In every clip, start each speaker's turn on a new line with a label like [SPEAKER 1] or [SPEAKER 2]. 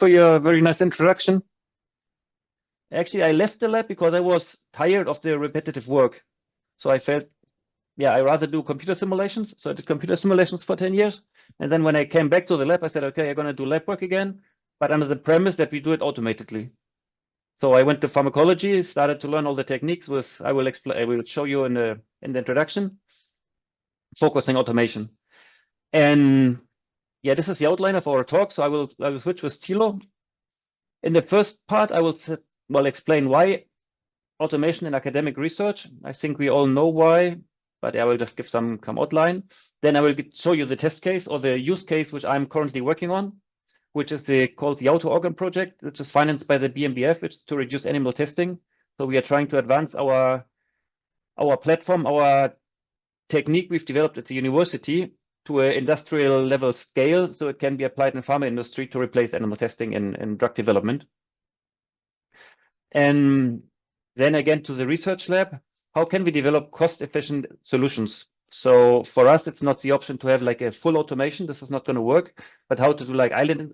[SPEAKER 1] for your very nice introduction. Actually, I left the lab because I was tired of the repetitive work. So I felt, yeah, I rather do computer simulations. So I did computer simulations for 10 years. And then when I came back to the lab, I said, okay, I'm going to do lab work again, but under the premise that we do it automatically. So I went to pharmacology, started to learn all the techniques with, I will show you in the introduction, focusing automation. And yeah, this is the outline of our talk. So I will switch with Tilo. In the first part, I will explain why automation in academic research. I think we all know why, but I will just give some outline. Then I will show you the test case or the use case, which I'm currently working on, which is called the AutoOrgan project, which is financed by the BMBF, which is to reduce animal testing. So we are trying to advance our platform, our technique we've developed at the university to an industrial level scale, so it can be applied in pharma industry to replace animal testing in drug development. And then again to the research lab, how can we develop cost-efficient solutions? So for us, it's not the option to have like a full automation. This is not going to work, but how to do like island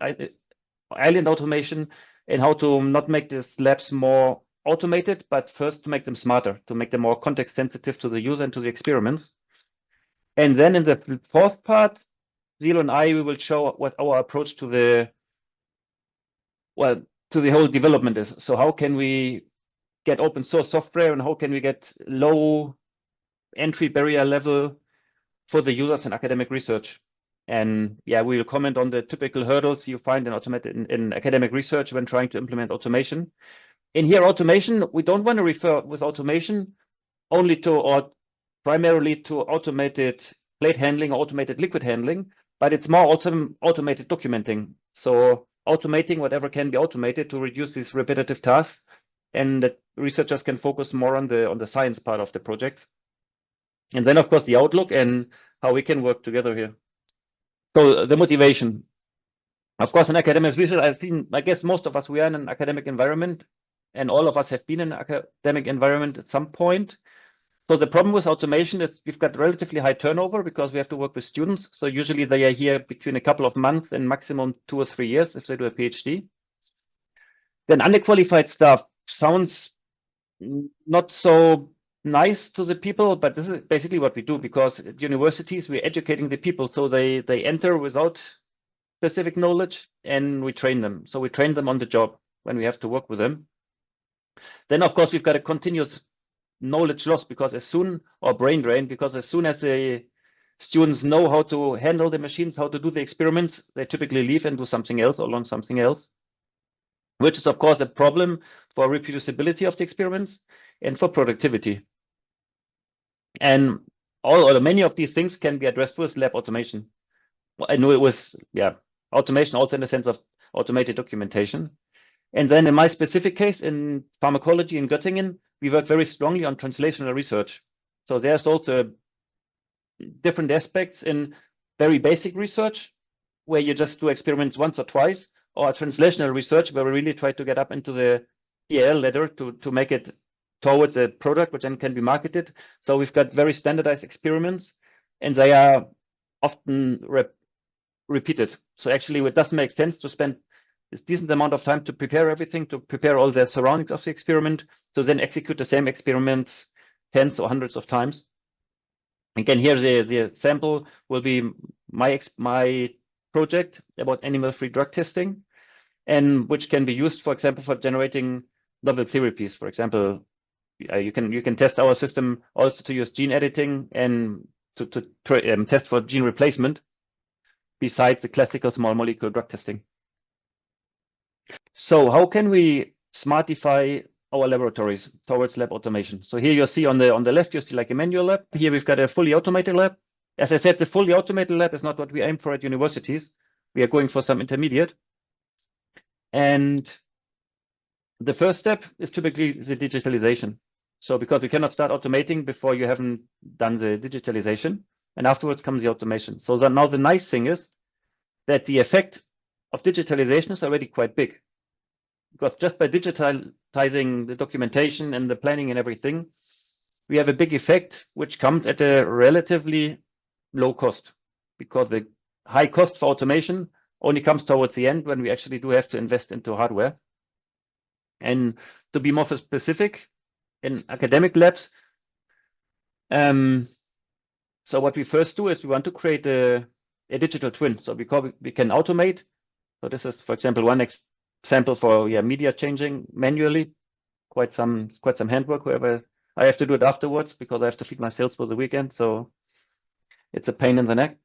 [SPEAKER 1] automation and how to not make these labs more automated, but first to make them smarter, to make them more context sensitive to the user and to the experiments. And then in the fourth part, Tilo and I, we will show what our approach to the whole development is. So how can we get open source software and how can we get low entry barrier level for the users in academic research? And yeah, we will comment on the typical hurdles you find in academic research when trying to implement automation. In here, automation, we don't want to refer with automation only to or primarily to automated plate handling or automated liquid handling, but it's more automated documenting. So automating whatever can be automated to reduce these repetitive tasks, and that researchers can focus more on the science part of the project. And then, of course, the outlook and how we can work together here. So the motivation. Of course, in academic research, I guess most of us, we are in an academic environment, and all of us have been in an academic environment at some point. So the problem with automation is we've got relatively high turnover because we have to work with students. So usually they are here between a couple of months and maximum 2 or 3 years if they do a PhD. Then underqualified staff sounds not so nice to the people, but this is basically what we do because at universities, we're educating the people. So they enter without specific knowledge and we train them. So we train them on the job when we have to work with them. Then, of course, we've got a continuous knowledge loss because or brain drain, because as soon as the students know how to handle the machines, how to do the experiments, they typically leave and do something else or learn something else, which is, of course, a problem for reproducibility of the experiments and for productivity. And many of these things can be addressed with lab automation. I know it was, automation also in the sense of automated documentation. And then in my specific case in pharmacology in Göttingen, we work very strongly on translational research. So there's also different aspects in very basic research where you just do experiments once or twice, or translational research where we really try to get up into the TAL ladder to make it towards a product which then can be marketed. So we've got very standardized experiments and they are often repeated. So actually it doesn't make sense to spend a decent amount of time to prepare everything, to prepare all the surroundings of the experiment, to then execute the same experiments tens or hundreds of times. Again, here the sample will be my project about animal-free drug testing, and which can be used, for example, for generating novel therapies. For example, you can test our system also to use gene editing and to test for gene replacement, besides the classical small molecule drug testing. So how can we smartify our laboratories towards lab automation? So here you see on the left, you see like a manual lab. Here we've got a fully automated lab. As I said, the fully automated lab is not what we aim for at universities. We are going for some intermediate. And the first step is typically the digitalization. So because we cannot start automating before you haven't done the digitalization, and afterwards comes the automation. So now the nice thing is that the effect of digitalization is already quite big. Because just by digitalizing the documentation and the planning and everything, we have a big effect, which comes at a relatively low cost. Because the high cost for automation only comes towards the end when we actually do have to invest into hardware. And to be more specific, in academic labs, so what we first do is we want to create a digital twin. So we can automate. So this is, for example, one example for media changing manually. Quite some handwork. Whoever I have to do it afterwards because I have to feed my sales for the weekend. So it's a pain in the neck.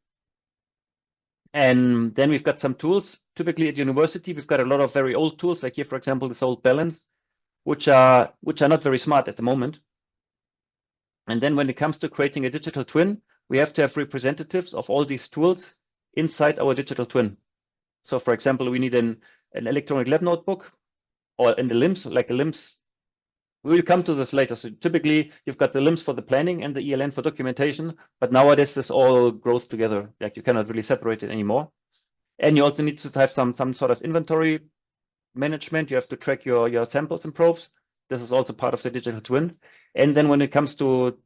[SPEAKER 1] And then we've got some tools. Typically at university, we've got a lot of very old tools, like here, for example, this old balance, which are not very smart at the moment. And then when it comes to creating a digital twin, we have to have representatives of all these tools inside our digital twin. So for example, we need an electronic lab notebook, or in the LIMS, like a LIMS. We will come to this later. So typically you've got the LIMS for the planning and the ELN for documentation, but nowadays this all grows together. Like you cannot really separate it anymore. And you also need to have some sort of inventory management. You have to track your samples and probes. This is also part of the digital twin. And then when it comes to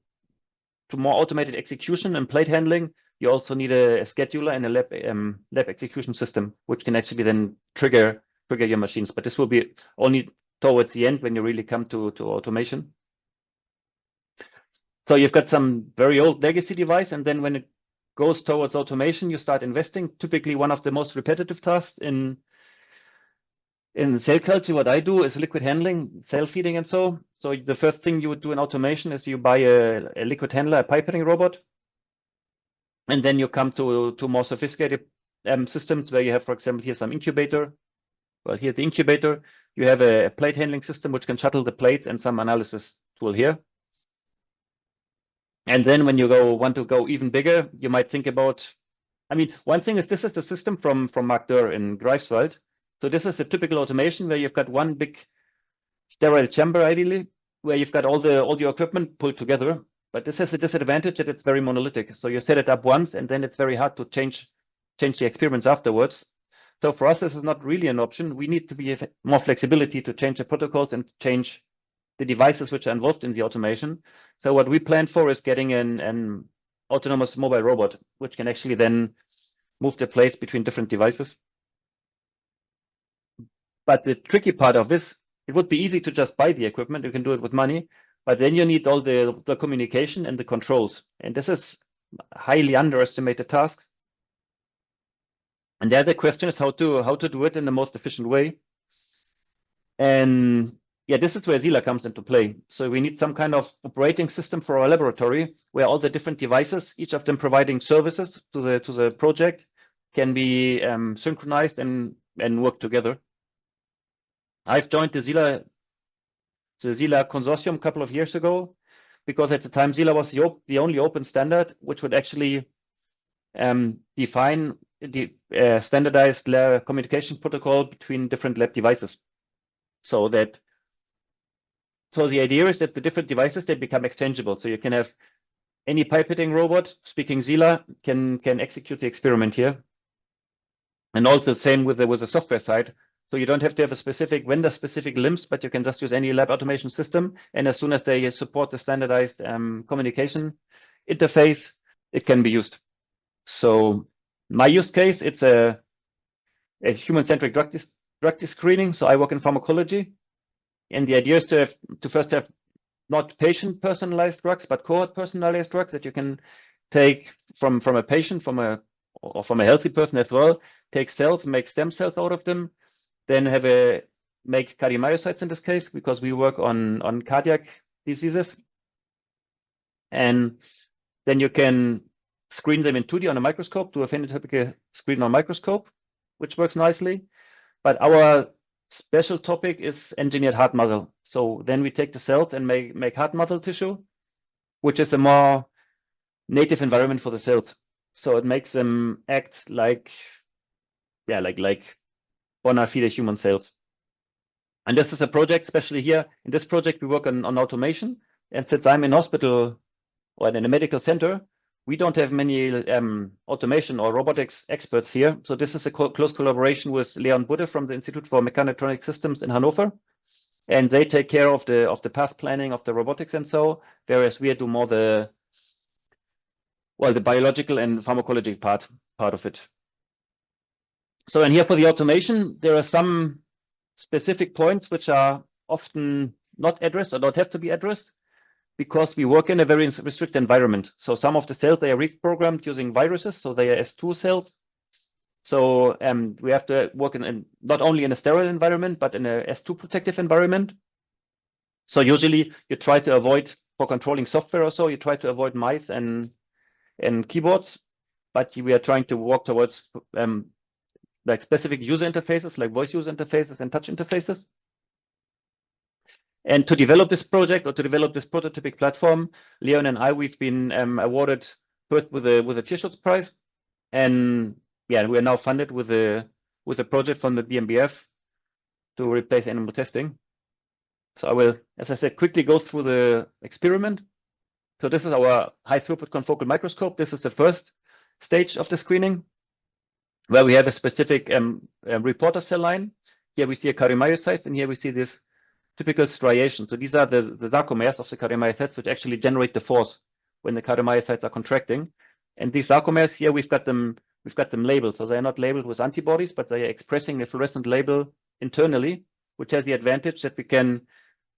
[SPEAKER 1] more automated execution and plate handling, you also need a scheduler and a lab execution system, which can actually then trigger your machines. But this will be only towards the end when you really come to automation. So you've got some very old legacy device, and then when it goes towards automation, you start investing. Typically, one of the most repetitive tasks in cell culture, what I do is liquid handling, cell feeding, and so. So the first thing you would do in automation is you buy a liquid handler, a pipetting robot, and then you come to more sophisticated systems where you have, for example, here some incubator. Well, here the incubator, you have a plate handling system which can shuttle the plates and some analysis tool here. And then when you want to go even bigger, you might think about, I mean, one thing is this is the system from Mark Dörr in Greifswald. So this is a typical automation where you've got one big sterile chamber, ideally, where you've got all your equipment pulled together. But this has a disadvantage that it's very monolithic. So you set it up once, and then it's very hard to change the experiments afterwards. So for us, this is not really an option. We need to be more flexibility to change the protocols and change the devices which are involved in the automation. So what we plan for is getting an autonomous mobile robot, which can actually then move the plates between different devices. But the tricky part of this, it would be easy to just buy the equipment. You can do it with money, but then you need all the communication and the controls. And this is a highly underestimated task. And the other question is how to do it in the most efficient way. And yeah, this is where SiLA comes into play. So we need some kind of operating system for our laboratory where all the different devices, each of them providing services to the project, can be synchronized and work together. I've joined the SiLA consortium a couple of years ago because at the time SiLA was the only open standard which would actually define the standardized lab communication protocol between different lab devices. So the idea is that the different devices, they become exchangeable. So you can have any pipetting robot speaking SiLA can execute the experiment here. And also the same with the software side. So you don't have to have a specific vendor-specific LIMS, but you can just use any lab automation system. And as soon as they support the standardized communication interface, it can be used. So my use case, it's a human-centric drug screening. So I work in pharmacology. And the idea is to first have not patient-personalized drugs, but cohort-personalized drugs that you can take from a patient, from a healthy person as well, take cells, make stem cells out of them, then make cardiomyocytes in this case, because we work on cardiac diseases. And then you can screen them in 2D on a microscope, do a phenotypic screen on a microscope, which works nicely. But our special topic is engineered heart muscle. So then we take the cells and make heart muscle tissue, which is a more native environment for the cells. So it makes them act like bona fide human cells. And this is a project, especially here in this project, we work on automation. And since I'm in hospital or in a medical center, we don't have many automation or robotics experts here. So this is a close collaboration with Leon Budde from the Institute for Mechatronic Systems in Hannover. And they take care of the path planning of the robotics and so, whereas we do more the biological and pharmacology part of it. So, and here for the automation, there are some specific points which are often not addressed or don't have to be addressed because we work in a very restricted environment. So some of the cells, they are reprogrammed using viruses, so they are S2 cells. So we have to work in not only in a sterile environment, but in a S2 protective environment. So usually you try to avoid, for controlling software or so, you try to avoid mice and keyboards, but we are trying to work towards like specific user interfaces, like voice user interfaces and touch interfaces. And to develop this project or to develop this prototypic platform, Leon and I, we've been awarded first with a Tierschutz prize, and yeah, we are now funded with a project from the BMBF to replace animal testing. So I will, as I said, quickly go through the experiment. So this is our high throughput confocal microscope. This is the first stage of the screening, where we have a specific reporter cell line. Here we see a cardiomyocytes, and here we see this typical striation. So these are the sarcomeres of the cardiomyocytes, which actually generate the force when the cardiomyocytes are contracting. And these sarcomeres here, we've got them labeled. So they are not labeled with antibodies, but they are expressing a fluorescent label internally, which has the advantage that we can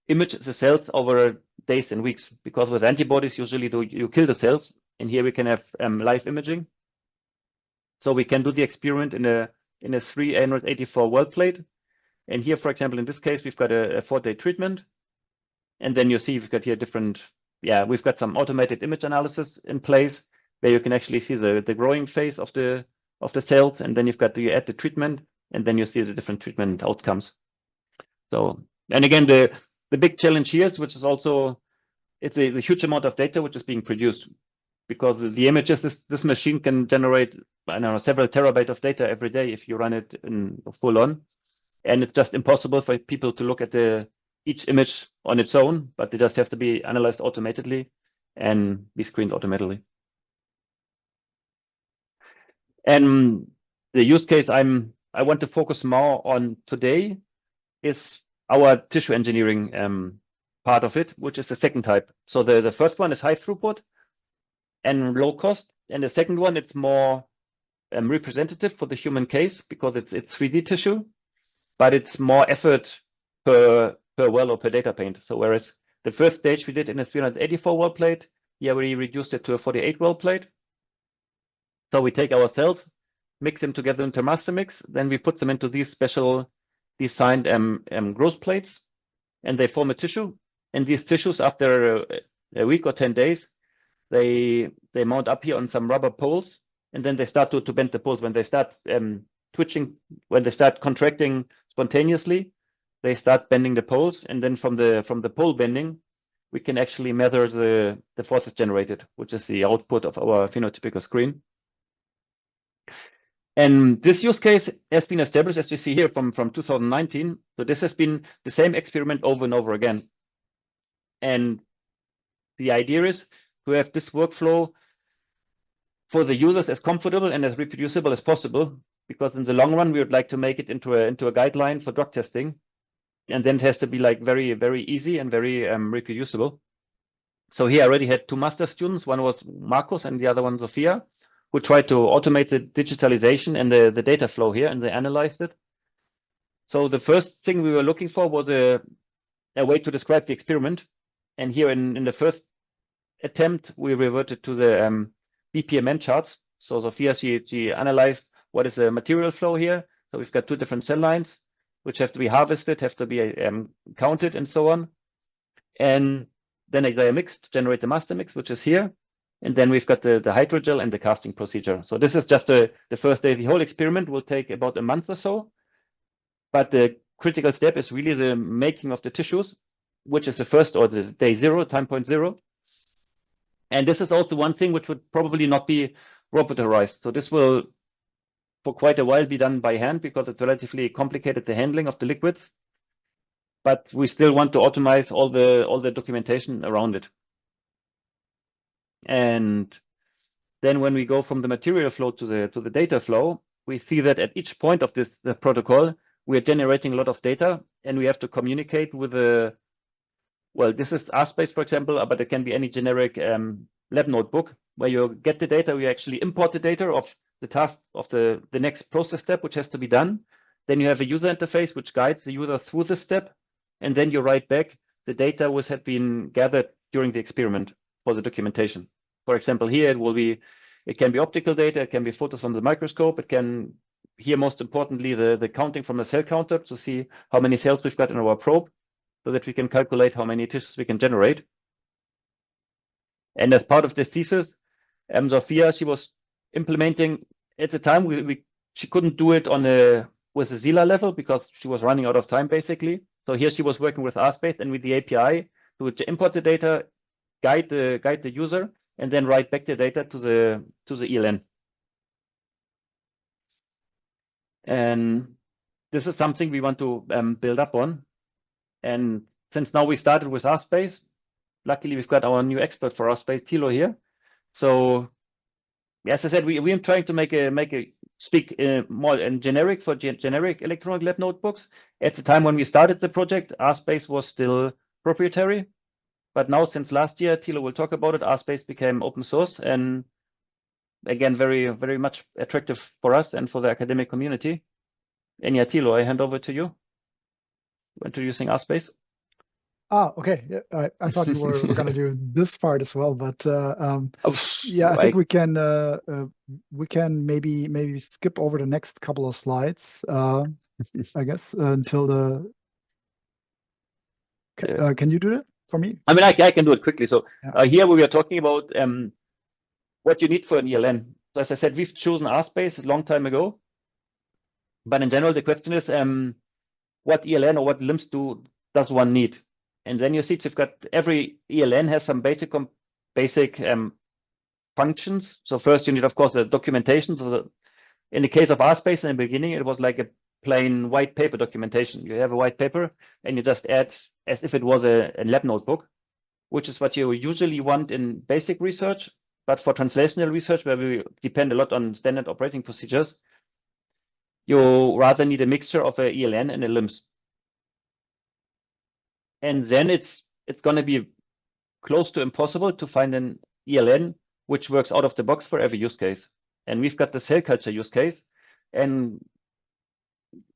[SPEAKER 1] image the cells over days and weeks. Because with antibodies, usually you kill the cells, and here we can have live imaging. So we can do the experiment in a 384 well plate. And here, for example, in this case, we've got a 4-day treatment. And then you see we've got here different, we've got some automated image analysis in place where you can actually see the growing phase of the cells. And then you add the treatment, and then you see the different treatment outcomes. So, and again, the big challenge here is, which is also, it's the huge amount of data which is being produced, because the images, this machine can generate, I don't know, several terabytes of data every day if you run it in full on. And it's just impossible for people to look at each image on its own, but they just have to be analyzed automatically and be screened automatically. And the use case I want to focus more on today is our tissue engineering part of it, which is the second type. So the first one is high throughput and low cost, and the second one, it's more representative for the human case because it's 3D tissue, but it's more effort per well or per data paint. So whereas the first stage we did in a 384 well plate, here we reduced it to a 48 well plate. So we take our cells, mix them together into master mix, then we put them into these special designed growth plates, and they form a tissue. And these tissues, after a week or 10 days, they mount up here on some rubber poles, and then they start to bend the poles. When they start twitching, when they start contracting spontaneously, they start bending the poles, and then from the pole bending, we can actually measure the forces generated, which is the output of our phenotypical screen. And this use case has been established, as you see here, from 2019. So this has been the same experiment over and over again. And the idea is to have this workflow for the users as comfortable and as reproducible as possible, because in the long run, we would like to make it into a guideline for drug testing. And then it has to be like very, very easy and very reproducible. So here I already had 2 master students. One was Marcus and the other one, Sophia, who tried to automate the digitalization and the data flow here, and they analyzed it. So the first thing we were looking for was a way to describe the experiment. And here in the first attempt, we reverted to the BPMN charts. So Sophia, she analyzed what is the material flow here. So we've got 2 different cell lines, which have to be harvested, have to be counted, and so on. And then they are mixed to generate the master mix, which is here. And then we've got the hydrogel and the casting procedure. So this is just the first day. The whole experiment will take about a month or so. But the critical step is really the making of the tissues, which is the first, or the day 0, time point 0. And this is also one thing which would probably not be robotarized. So this will, for quite a while, be done by hand because it's relatively complicated, the handling of the liquids. But we still want to automate all the documentation around it. And then when we go from the material flow to the data flow, we see that at each point of the protocol, we are generating a lot of data, and we have to communicate with this is RSpace, for example, but it can be any generic lab notebook where you get the data, we actually import the data of task of the next process step, which has to be done. Then you have a user interface, which guides the user through the step. And then you write back the data which had been gathered during the experiment for the documentation. For example, here it can be optical data, it can be photos from the microscope, it can, here most importantly, the counting from the cell counter to see how many cells we've got in our probe, so that we can calculate how many tissues we can generate. And as part of the thesis, Sophia, she was implementing, at the time, she couldn't do it with a SiLA level because she was running out of time, basically. So here she was working with RSpace and with the API to import the data, guide the user, and then write back the data to the ELN. And this is something we want to build up on. And since now we started with RSpace, luckily we've got our new expert for RSpace, Tilo, here. So as I said, we are trying to make a speak more in generic for generic electronic lab notebooks. At the time when we started the project, RSpace was still proprietary, but now since last year, Tilo will talk about it, RSpace became open source, and again, very, very much attractive for us and for the academic community. And yeah, Tilo, I hand over to you, introducing RSpace.
[SPEAKER 2] Okay. Yeah, I thought you were going to do this part as well, but yeah, I think we can maybe skip over the next couple of slides. I guess until the. Can you do it for me?
[SPEAKER 1] I mean, I can do it quickly. So yeah. Here we are talking about what you need for an ELN. So as I said, we've chosen RSpace a long time ago, but in general, the question is, what ELN or what LIMS does one need? And then you see you've got every ELN has some basic functions. So first you need, of course, the documentation. So in the case of RSpace in the beginning, it was like a plain white paper documentation. You have a white paper and you just add as if it was a lab notebook, which is what you usually want in basic research. But for translational research, where we depend a lot on standard operating procedures, you rather need a mixture of a ELN and a LIMS. And then it's going to be close to impossible to find an ELN which works out of the box for every use case. And we've got the cell culture use case. And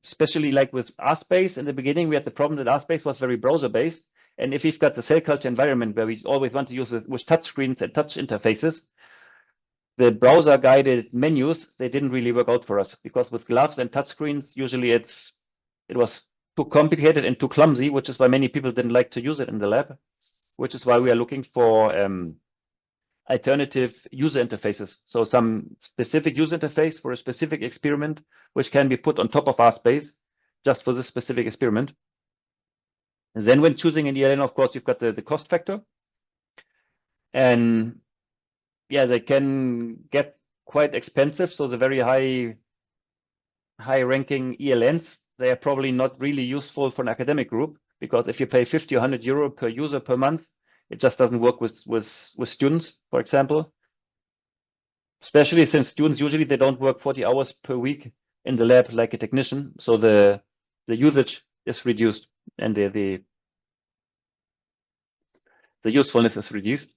[SPEAKER 1] especially like with RSpace in the beginning, we had the problem that RSpace was very browser-based. And if we've got the cell culture environment where we always want to use with touch screens and touch interfaces, the browser-guided menus, they didn't really work out for us, because with gloves and touch screens, usually it was too complicated and too clumsy, which is why many people didn't like to use it in the lab, which is why we are looking for alternative user interfaces. So some specific user interface for a specific experiment, which can be put on top of RSpace just for this specific experiment. And then when choosing an ELN, of course, you've got the cost factor. And yeah, they can get quite expensive. So the very high ranking ELNs, they are probably not really useful for an academic group, because if you pay 50 or 100 euro per user per month, it just doesn't work with students, for example. Especially since students, usually they don't work 40 hours per week in the lab like a technician. So the usage is reduced and the usefulness is reduced.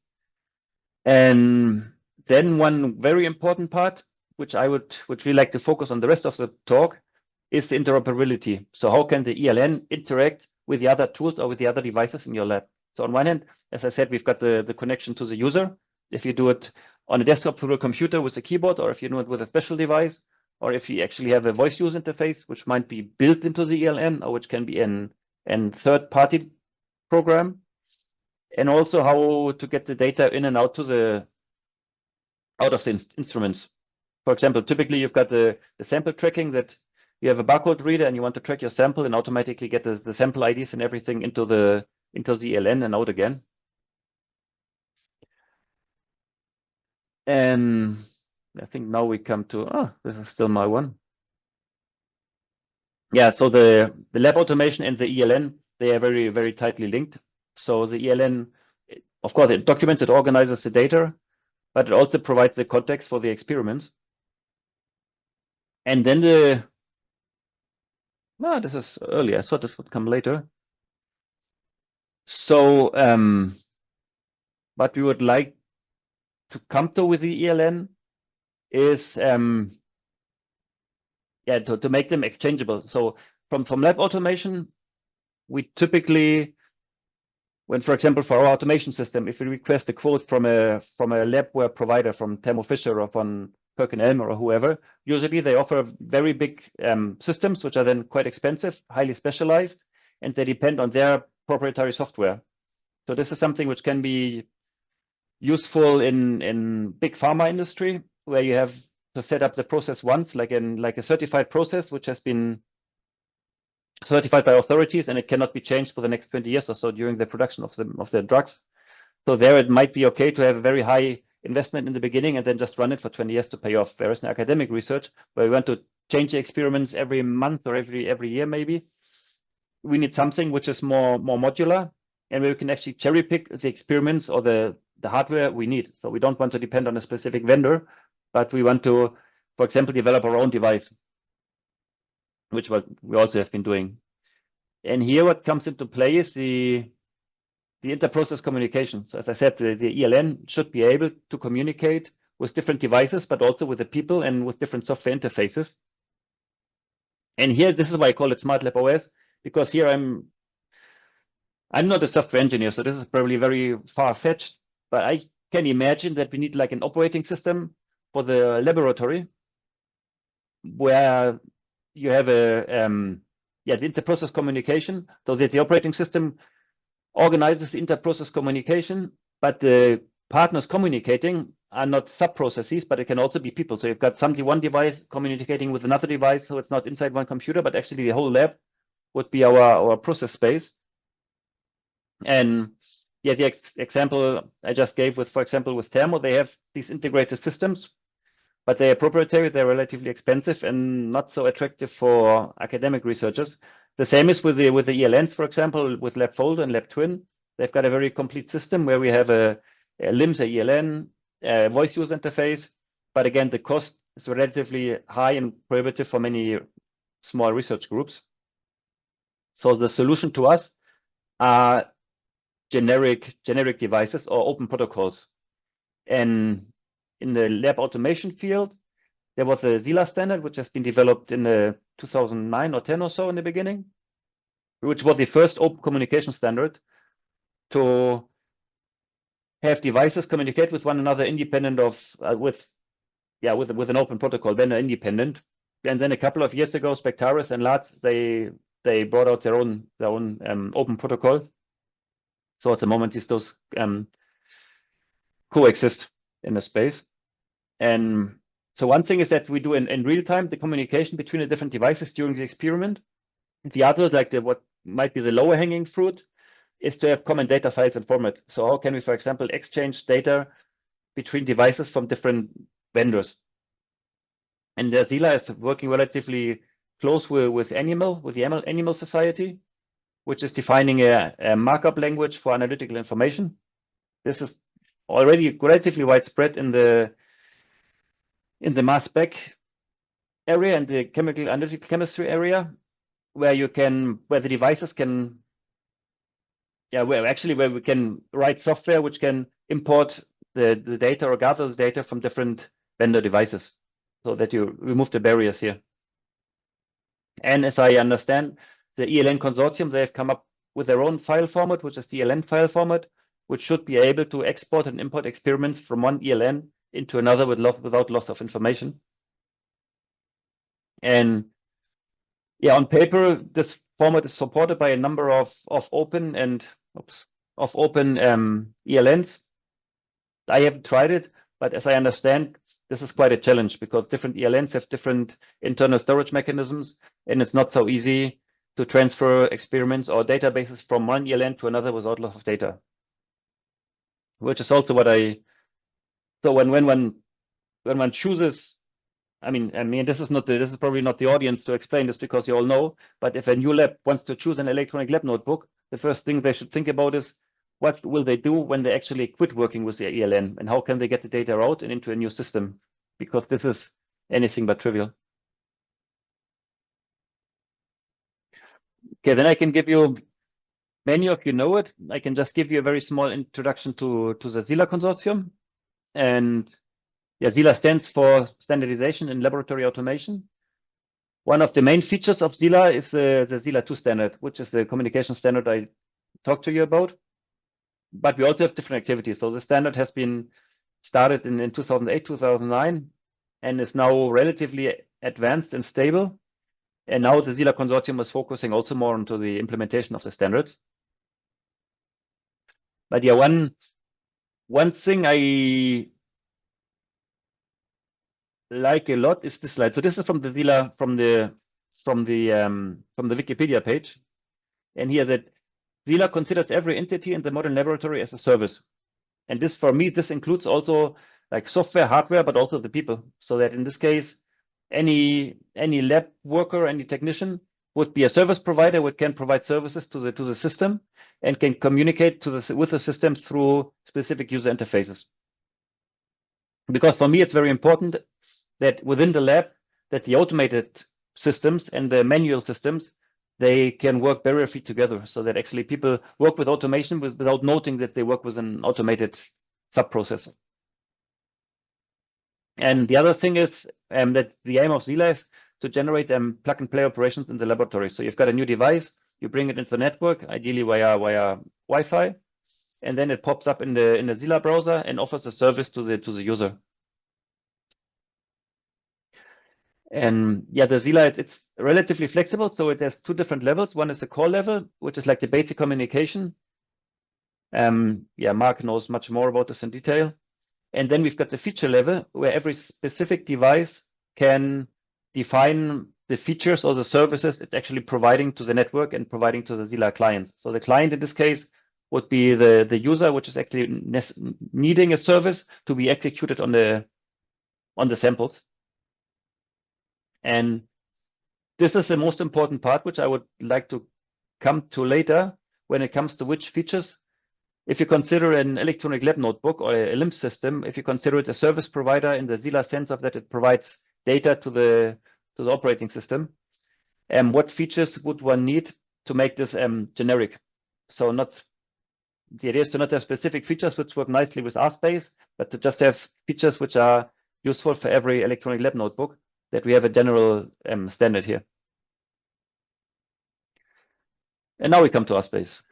[SPEAKER 1] And then one very important part, which we like to focus on the rest of the talk, is the interoperability. So how can the ELN interact with the other tools or with the other devices in your lab? So on one hand, as I said, we've got the connection to the user. If you do it on a desktop through a computer with a keyboard, or if you do it with a special device, or if you actually have a voice user interface, which might be built into the ELN, or which can be an third-party program. And also how to get the data in and out of the instruments. For example, typically you've got the sample tracking, that you have a barcode reader and you want to track your sample and automatically get the sample IDs and everything into the ELN and out again. And I think now we come to, this is still my one. Yeah, so the lab automation and the ELN, they are very, very tightly linked. So the ELN, of course, it documents, it organizes the data, but it also provides the context for the experiments. And then this is early. I thought this would come later. So what we would like to come to with the ELN is to make them exchangeable. So from lab automation, we typically, when, for example, for our automation system, if we request a quote from a labware provider, from Thermo Fisher or from Perkin-Elmer or whoever, usually they offer very big systems, which are then quite expensive, highly specialized, and they depend on their proprietary software. So this is something which can be useful in big pharma industry, where you have to set up the process once, like a certified process, which has been certified by authorities, and it cannot be changed for the next 20 years or so during the production of the drugs. So there it might be okay to have a very high investment in the beginning and then just run it for 20 years to pay off. Whereas in academic research, where we want to change the experiments every month or every year maybe, we need something which is more modular, and where we can actually cherry pick the experiments or the hardware we need. So we don't want to depend on a specific vendor, but we want to, for example, develop our own device, which what we also have been doing. And here what comes into play is the inter-process communication. So as I said, the ELN should be able to communicate with different devices, but also with the people and with different software interfaces. And here, this is why I call it Smart Lab OS, because here I'm not a software engineer, so this is probably very far-fetched, but I can imagine that we need like an operating system for the laboratory, where you have the inter-process communication, so that the operating system organizes the inter-process communication, but the partners communicating are not sub-processes, but it can also be people. So you've got one device communicating with another device, so it's not inside one computer, but actually the whole lab would be our process space. And yeah, the example I just gave with, for example, with Thermo, they have these integrated systems, but they are proprietary, they're relatively expensive and not so attractive for academic researchers. The same is with the ELNs, for example, with LabFold and LabTwin. They've got a very complete system where we have a LIMS, a ELN, a voice user interface, but again, the cost is relatively high and prohibitive for many small research groups. So the solution to us are generic devices or open protocols. And in the lab automation field, there was a SiLA standard, which has been developed in 2009 or 10 or so in the beginning, which was the first open communication standard to have devices communicate with one another independent of with an open protocol, vendor independent. And then a couple of years ago, Spectaris and LATS, they brought out their own open protocol. So at the moment, those coexist in the space. And so one thing is that we do in real time the communication between the different devices during the experiment. The other, like what might be the lower hanging fruit, is to have common data files and format. So how can we, for example, exchange data between devices from different vendors? And the SiLA is working relatively close with the Animal Society, which is defining a markup language for analytical information. This is already relatively widespread in the mass spec area and the chemical analytical chemistry area, where the devices can, where we can write software which can import the data or gather the data from different vendor devices, so that you remove the barriers here. And as I understand, the ELN consortium, they have come up with their own file format, which is the ELN file format, which should be able to export and import experiments from one ELN into another without loss of information. And yeah, on paper, this format is supported by a number of open ELNs. I haven't tried it, but as I understand, this is quite a challenge because different ELNs have different internal storage mechanisms, and it's not so easy to transfer experiments or databases from one ELN to another without loss of data. Which is also what so when one chooses, I mean, this is probably not the audience to explain this because you all know, but if a new lab wants to choose an electronic lab notebook, the first thing they should think about is what will they do when they actually quit working with their ELN, and how can they get the data out and into a new system? Because this is anything but trivial. Okay, then I can give you, many of you know it, I can just give you a very small introduction to the SiLA consortium. And Yeah, SiLA stands for standardization in laboratory automation. One of the main features of SiLA is the SiLA 2 standard, which is the communication standard I talked to you about. But we also have different activities. So the standard has been started in 2008, 2009, and is now relatively advanced and stable. And now the SiLA consortium is focusing also more onto the implementation of the standard. But yeah, one thing I like a lot is this slide. So this is from the SiLA from the Wikipedia page, and here that SiLA considers every entity in the modern laboratory as a service. And this, for me, this includes also like software, hardware, but also the people. So that in this case, any lab worker, any technician would be a service provider, which can provide services to the system and can communicate with the systems through specific user interfaces. Because for me, it's very important that within the lab, that the automated systems and the manual systems, they can work barrier-free together, so that actually people work with automation without noting that they work with an automated sub-processor. And the other thing is that the aim of SiLA is to generate plug-and-play operations in the laboratory. So you've got a new device, you bring it into the network, ideally via Wi-Fi, and then it pops up in the SiLA browser and offers a service to the user. And yeah, the SiLA, it's relatively flexible, so it has two different levels. One is the core level, which is like the basic communication. Yeah, Mark knows much more about this in detail. And then we've got the feature level, where every specific device can define the features or the services it's actually providing to the network and providing to the SiLA clients. So the client in this case would be the user, which is actually needing a service to be executed on the samples. And this is the most important part, which I would like to come to later when it comes to which features. If you consider an electronic lab notebook or a LIMS system, if you consider it a service provider in the SiLA sense of that it provides data to the operating system, what features would one need to make this generic? So the idea is to not have specific features which work nicely with RSpace, but to just have features which are useful for every electronic lab notebook, that we have a general standard here. And now we come to RSpace.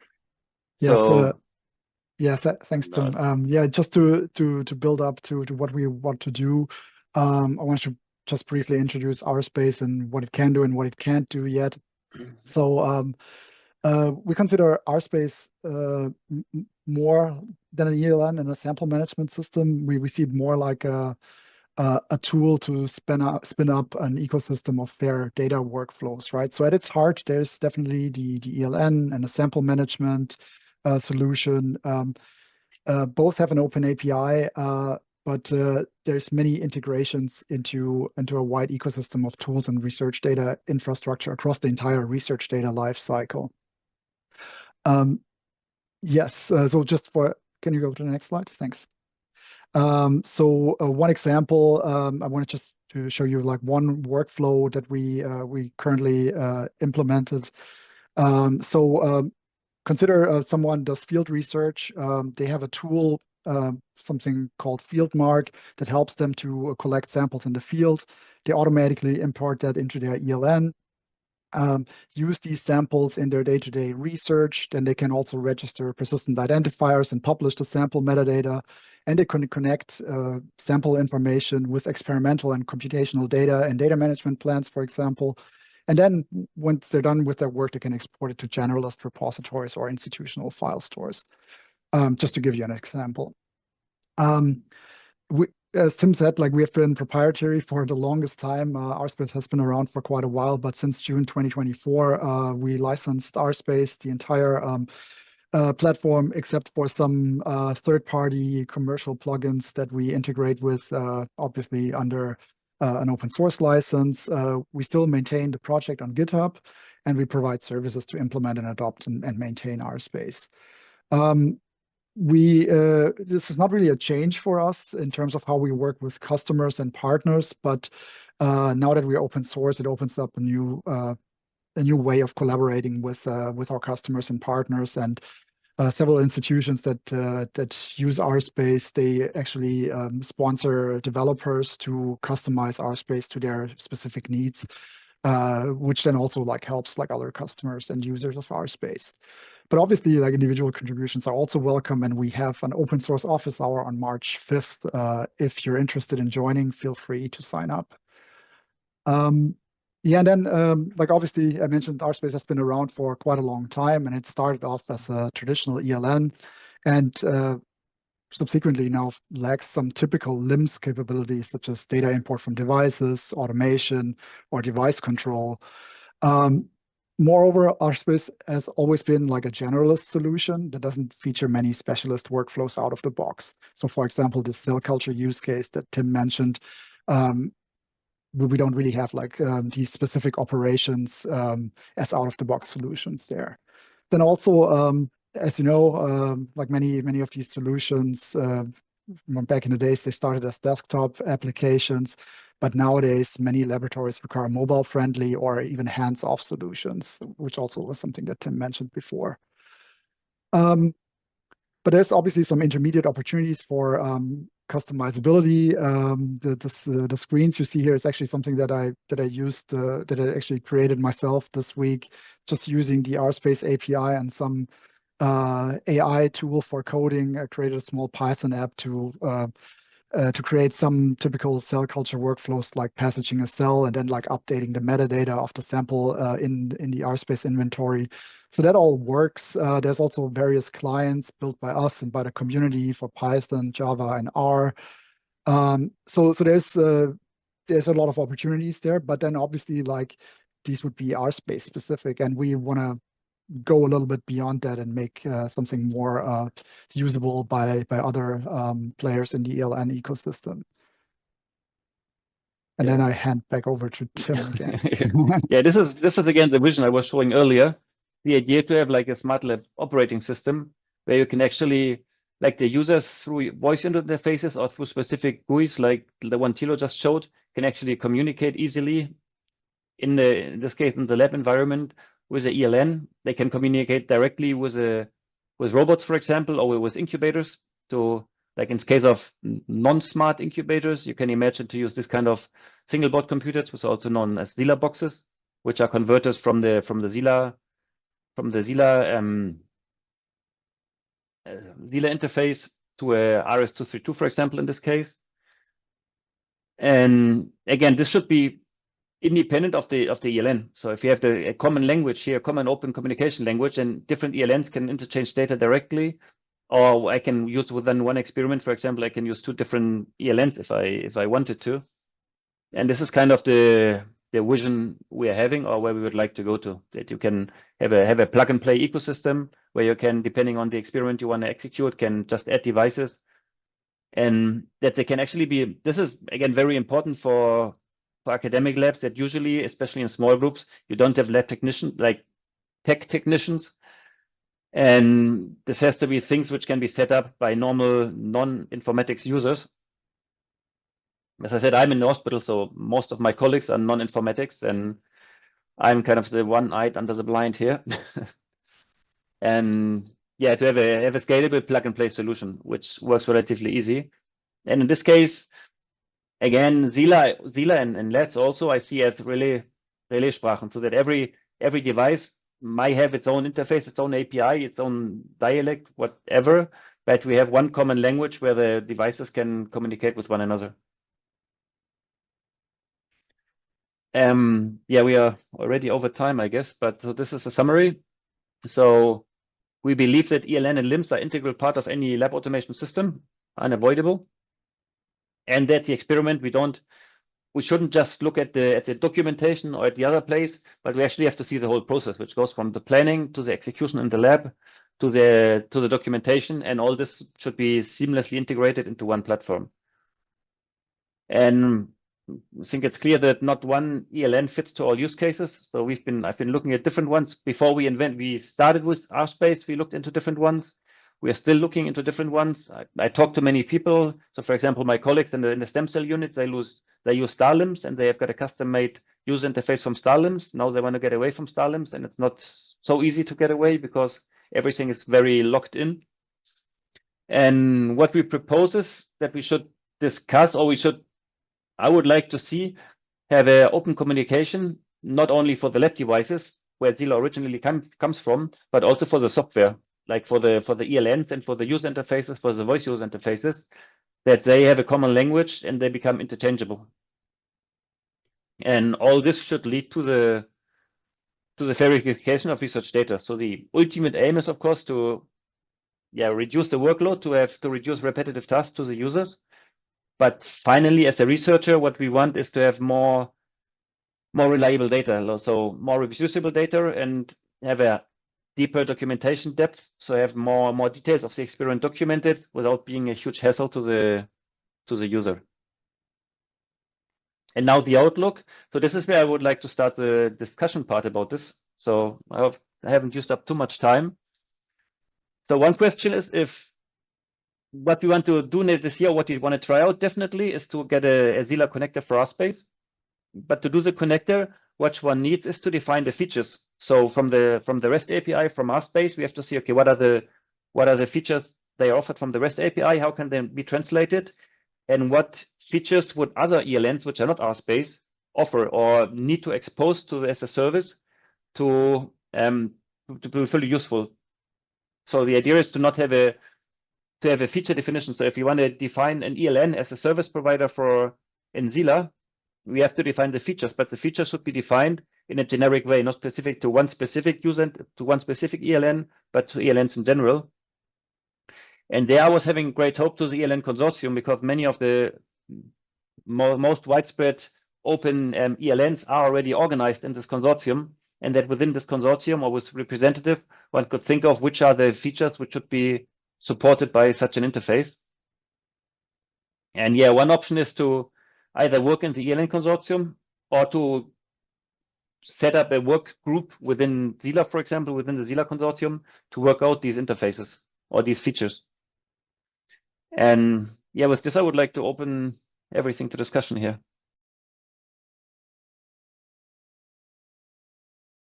[SPEAKER 2] Yes.
[SPEAKER 1] So,
[SPEAKER 2] Thanks, Tim. Yeah, just to build up to what we want to do, I want to just briefly introduce RSpace and what it can do and what it can't do yet. So we consider RSpace more than an ELN and a sample management system. We see it more like a tool to spin up an ecosystem of fair data workflows, right? So at its heart, there's definitely the ELN and a sample management solution. Both have an open API, but there's many integrations into a wide ecosystem of tools and research data infrastructure across the entire research data lifecycle. Yes, so can you go to the next slide? Thanks. So one example, I wanted just to show you like one workflow that we currently implemented. Consider someone does field research. They have a tool, something called FieldMark, that helps them to collect samples in the field. They automatically import that into their ELN, use these samples in their day-to-day research. Then they can also register persistent identifiers and publish the sample metadata. And they can connect sample information with experimental and computational data and data management plans, for example. And then once they're done with their work, they can export it to generalist repositories or institutional file stores, just to give you an example. As Tim said, like we have been proprietary for the longest time. RSpace has been around for quite a while, but since June 2024, we licensed RSpace, the entire platform, except for some third-party commercial plugins that we integrate with, obviously under an open source license. We still maintain the project on GitHub, and we provide services to implement and adopt and maintain RSpace. This is not really a change for us in terms of how we work with customers and partners, but now that we're open source, it opens up a new way of collaborating with our customers and partners. And several institutions that use RSpace, they actually sponsor developers to customize RSpace to their specific needs, which then also like helps like other customers and users of RSpace. But obviously, like individual contributions are also welcome, and we have an open source office hour on March 5th. If you're interested in joining, feel free to sign up. Yeah, and then like obviously I mentioned RSpace has been around for quite a long time, and it started off as a traditional ELN, and subsequently now lacks some typical LIMS capabilities such as data import from devices, automation, or device control. Moreover, RSpace has always been like a generalist solution that doesn't feature many specialist workflows out of the box. So for example, this cell culture use case that Tim mentioned, we don't really have like these specific operations as out-of-the-box solutions there. Then also, as you know, like many of these solutions, back in the days, they started as desktop applications, but nowadays many laboratories require mobile-friendly or even hands-off solutions, which also was something that Tim mentioned before. But there's obviously some intermediate opportunities for customizability. The screens you see here is actually something that I used that I actually created myself this week, just using the RSpace API and some AI tool for coding. I created a small Python app to create some typical cell culture workflows like passaging a cell and then like updating the metadata of the sample in the RSpace inventory. So that all works. There's also various clients built by us and by the community for Python, Java, and R. So there's a lot of opportunities there, but then obviously like these would be RSpace specific, and we want to go a little bit beyond that and make something more usable by other players in the ELN ecosystem. And then I hand back over to Tim again.
[SPEAKER 1] Yeah, this is again the vision I was showing earlier. The idea to have like a smart lab operating system where you can actually, like the users through voice interfaces or through specific GUIs, like the one Tilo just showed, can actually communicate easily. In this case, in the lab environment with the ELN, they can communicate directly with robots, for example, or with incubators. To like in case of non-smart incubators, you can imagine to use this kind of single board computers, which are also known as SiLA boxes, which are converters from the SiLA interface to a RS-232, for example, in this case. And again, this should be independent of the ELN. So if you have a common language here, common open communication language, and different ELNs can interchange data directly, or I can use within one experiment, for example, I can use two different ELNs if I wanted to. And this is kind of the vision we are having, or where we would like to go to, that you can have a plug and play ecosystem where you can, depending on the experiment you want to execute, can just add devices, and that they can actually be, this is again very important for academic labs, that usually, especially in small groups, you don't have lab technicians, like tech technicians. And this has to be things which can be set up by normal non-informatics users. As I said, I'm in the hospital, so most of my colleagues are non-informatics, and I'm kind of the one-eyed under the blind here. And yeah, to have a scalable plug-and-play solution, which works relatively easy. And in this case, again, SiLA and LEDs also I see as Relaissprachen, so that every device might have its own interface, its own API, its own dialect, whatever, but we have one common language where the devices can communicate with one another. Yeah, we are already over time, I guess, but so this is a summary. So we believe that ELN and LIMS are integral part of any lab automation system, unavoidable, and that the experiment we shouldn't just look at the documentation or at the other place, but we actually have to see the whole process, which goes from the planning to the execution in the lab to the documentation, and all this should be seamlessly integrated into one platform. And I think it's clear that not one ELN fits to all use cases. So I've been looking at different ones. Before we started with RSpace, we looked into different ones. We are still looking into different ones. I talked to many people. So for example, my colleagues in the stem cell unit, they use StarLIMS, and they have got a custom-made user interface from StarLIMS. Now they want to get away from StarLIMS, and it's not so easy to get away because everything is very locked in. And what we propose is that we should discuss, or I would like to see, have an open communication, not only for the lab devices, where SiLA originally comes from, but also for the software, like for the ELNs and for the user interfaces, for the voice user interfaces, that they have a common language and they become interchangeable. And all this should lead to the verification of research data. So the ultimate aim is, of course, to reduce the workload, to reduce repetitive tasks to the users. But finally, as a researcher, what we want is to have more reliable data, so more reproducible data, and have a deeper documentation depth. So have more details of the experiment documented without being a huge hassle to the user. And now the outlook. So this is where I would like to start the discussion part about this. So I haven't used up too much time. So one question is, if what we want to do this year, what we want to try out definitely is to get a SiLA connector for RSpace. But to do the connector, what one needs is to define the features. So from the REST API from RSpace, we have to see, okay, what are the features they are offered from the REST API? How can they be translated? And what features would other ELNs, which are not RSpace, offer or need to expose to as a service to be fully useful? So the idea is to not have a feature definition. So if you want to define an ELN as a service provider in SiLA, we have to define the features, but the features should be defined in a generic way, not specific to one specific user, to one specific ELN, but to ELNs in general. And there I was having great hope to the ELN consortium, because many of the most widespread open ELNs are already organized in this consortium, and that within this consortium or with representative, one could think of which are the features which should be supported by such an interface. And yeah, one option is to either work in the ELN consortium or to set up a work group within SiLA, for example, within the SiLA consortium, to work out these interfaces or these features. And yeah, with this, I would like to open everything to discussion here.